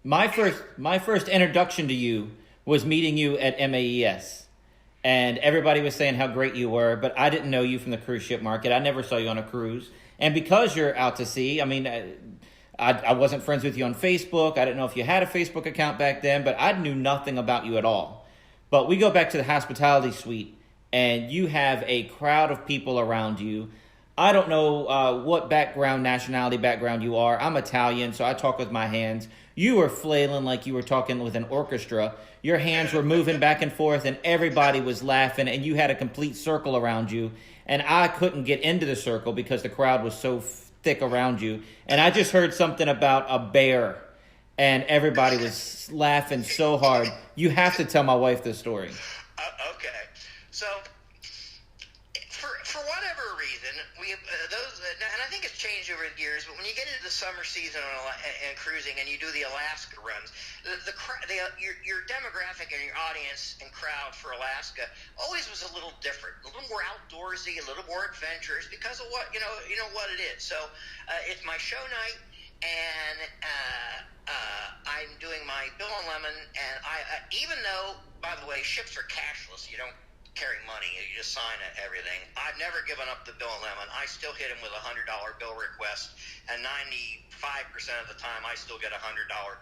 My first introduction to you was meeting you at MAES, and everybody was saying how great you were, but I didn't know you from the cruise ship market. I never saw you on a cruise, and because you're out to sea, I mean, I wasn't friends with you on Facebook. I didn't know if you had a Facebook account back then, but I knew nothing about you at all. But we go back to the hospitality suite, and you have a crowd of people around you. I don't know what nationality background you are. I'm Italian, so I talk with my hands. You were flailing like you were talking with an orchestra. Your hands were moving back and forth, and everybody was laughing, and you had a complete circle around you. And I couldn't get into the circle because the crowd was so thick around you. And I just heard something about a bear, and everybody was laughing so hard. You have to tell my wife this story. Okay, so for whatever reason, we and I think it's changed over the years. But when you get into the summer season and cruising, and you do the Alaska runs, your demographic and your audience and crowd for Alaska always was a little different, a little more outdoorsy, a little more adventurous because of what you know what it is. So it's my show night. And I'm doing my Bill and Lemon, and I even though, by the way, ships are cashless, you don't carry money, you just sign everything. I've never given up the Bill and Lemon. I still hit him with $100 bill request, and 95% of the time I still get $100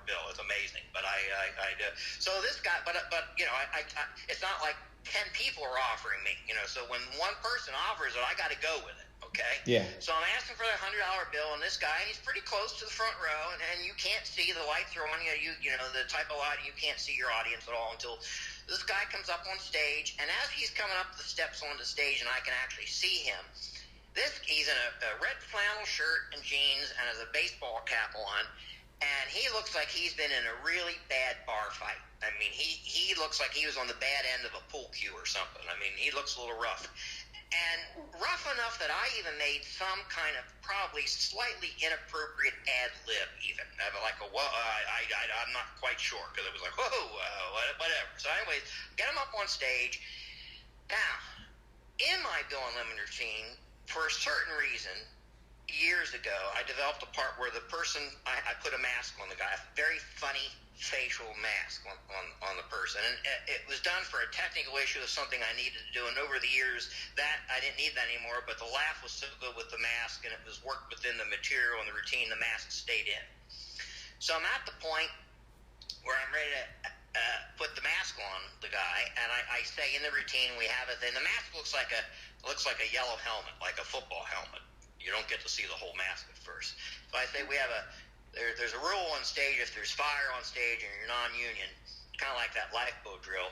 bill. It's amazing, but I do. So this guy, but you know, I it's not like 10 people are offering me, you know. So when one person offers it, I got to go with it. Okay. Yeah. So I'm asking for the $100 bill, and this guy, he's pretty close to the front row, and you can't see the lights are on you. You know the type of lighting, you can't see your audience at all until this guy comes up on stage. And as he's coming up the steps onto stage, and I can actually see him, he's in a red flannel shirt and jeans, and has a baseball cap on, and he looks like he's been in a really bad bar fight. I mean, he looks like he was on the bad end of a pool cue or something. I mean, he looks a little rough. And rough enough that I even made some kind of probably slightly inappropriate ad lib, even like a I'm not quite sure because it was like whatever. So anyways, get him up on stage. Now, in my Bill and Lemon routine, for a certain reason, years ago, I developed a part where the person I put a mask on the guy, a very funny facial mask on the person, and it was done for a technical issue of something I needed to do, and over the years that I didn't need that anymore, but the laugh was so good with the mask, and it was worked within the material and the routine, the mask stayed in. So I'm at the point where I'm ready to put the mask on the guy, and I say in the routine we have it, and the mask looks like a yellow helmet, like a football helmet. You don't get to see the whole mask at first. So I say we have there's a rule on stage. If there's fire on stage and you're non-union, kind of like that lifeboat drill,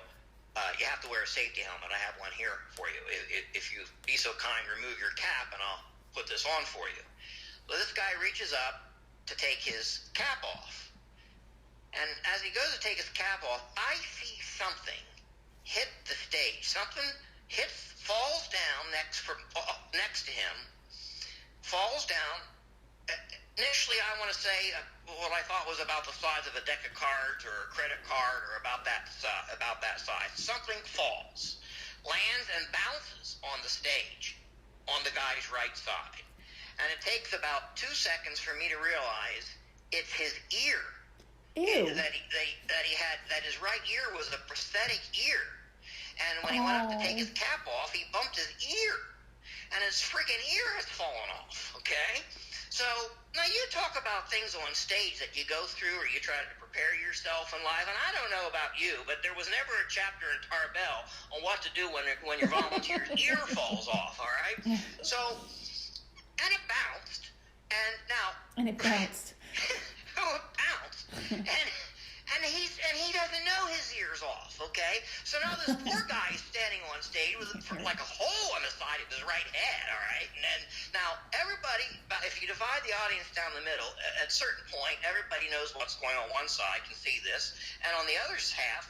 you have to wear a safety helmet. I have one here for you. If you be so kind, remove your cap, and I'll put this on for you. Well, this guy reaches up to take his cap off. And as he goes to take his cap off, I see something hit the stage. Something falls down next to him, falls down. Initially, I want to say what I thought was about the size of a deck of cards or a credit card, or about that size. Something falls, lands, and bounces on the stage on the guy's right side. And it takes about 2 seconds for me to realize it's his ear. Ew. That he had, that his right ear was a prosthetic ear. And when he went up to take his cap off, he bumped his ear. And his freaking ear has fallen off, okay? So, now you talk about things on stage that you go through or you try to prepare yourself in live, and I don't know about you, but there was never a chapter in Tarbell on what to do when your volunteer's ear falls off, all right? So, and it bounced, and now... And it bounced. Oh, it bounced. And he doesn't know his ear's off, okay? So now this poor guy is standing on stage with like a hole on the side of his right head, all right? And then, now, everybody, if you divide the audience down the middle, at a certain point, everybody knows what's going on one side, can see this, and on the other half,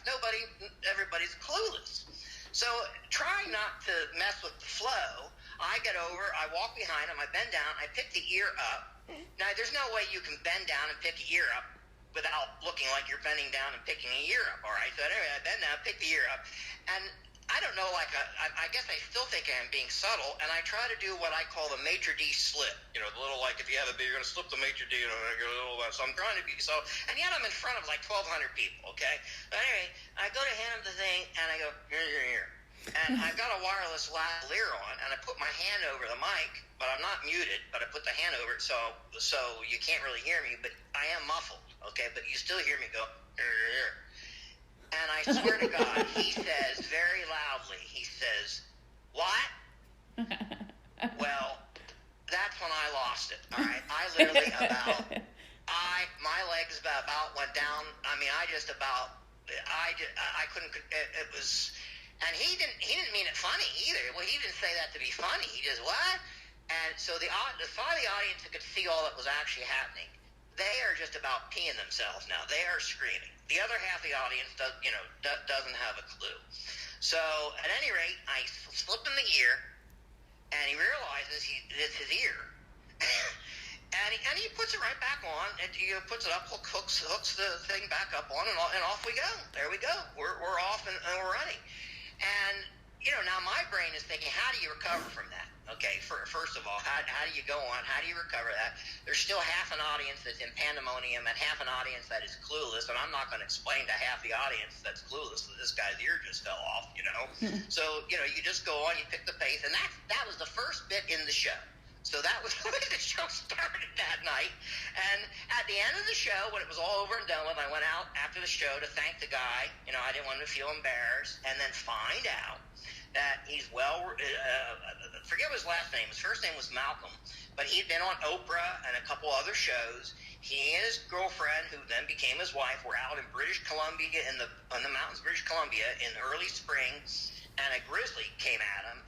everybody's clueless. So trying not to mess with the flow, I get over, I walk behind him, I bend down, I pick the ear up. Now, there's no way you can bend down and pick the ear up without looking like you're bending down and picking the ear up, all right? So anyway, I bend down, pick the ear up, and I don't know, like, I guess I still think I'm being subtle, and I try to do what I call the maitre d' slip. You know, the little, like, if you have a beer, you're going to slip the maitre d', you know, so I'm trying to be, so, and yet I'm in front of, like, 1,200 people, okay? But anyway, I go to hand him the thing, and I go, here. And I've got a wireless lavalier on, and I put my hand over the mic, but I'm not muted, but I put the hand over it, so you can't really hear me, but I am muffled, okay? But you still hear me go, here. And I swear to God, he says very loudly, he says, what? Well, that's when I lost it, all right? I literally my legs about went down. I mean, I couldn't, it was, and he didn't mean it funny either. Well, he didn't say that to be funny. He just, what? And so the side of the audience that could see all that was actually happening, they are just about peeing themselves now. They are screaming. The other half of the audience doesn't have a clue. So at any rate, I slip in the ear, and he realizes it's his ear, and he puts it right back on, and he puts it up, hooks the thing back up on, and off we go. There we go. We're off and we're running. And now my brain is thinking, how do you recover from that? Okay, first of all, how do you go on? How do you recover that? There's still half an audience that's in pandemonium and half an audience that is clueless, and I'm not going to explain to half the audience that's clueless that this guy's ear just fell off, So, you just go on, you pick the pace, and that was the first bit in the show. So that was the way the show started that night. And at the end of the show, when it was all over and done with, I went out after the show to thank the guy. I didn't want him to feel embarrassed, and then find out that he's forget his last name. His first name was Malcolm, but he'd been on Oprah and a couple other shows. He and his girlfriend, who then became his wife, were out in British Columbia, in the mountains of British Columbia in early spring, and a grizzly came at him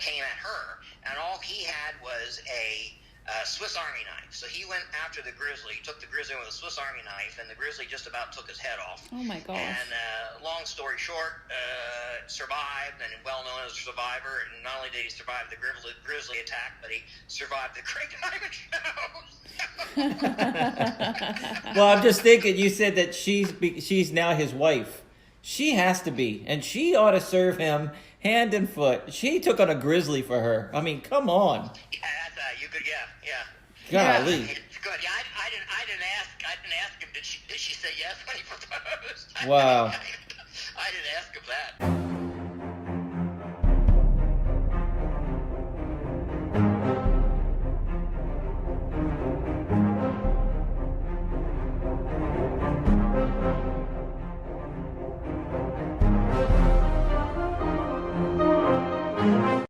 came at her, and all he had was a Swiss Army knife. So he went after the grizzly, took the grizzly with a Swiss Army knife, and the grizzly just about took his head off. Oh my gosh. And long story short, survived, and well known as a survivor. And not only did he survive the grizzly attack, but he survived the Craig Diamond show. Well, I'm just thinking, you said that she's now his wife. She has to be, and she ought to serve him hand and foot. She took on a grizzly for her. I mean, come on. Yeah, you could, yeah. Golly. It's good. Yeah, I didn't ask him. Did she say yes when he proposed? Wow. I didn't ask him that.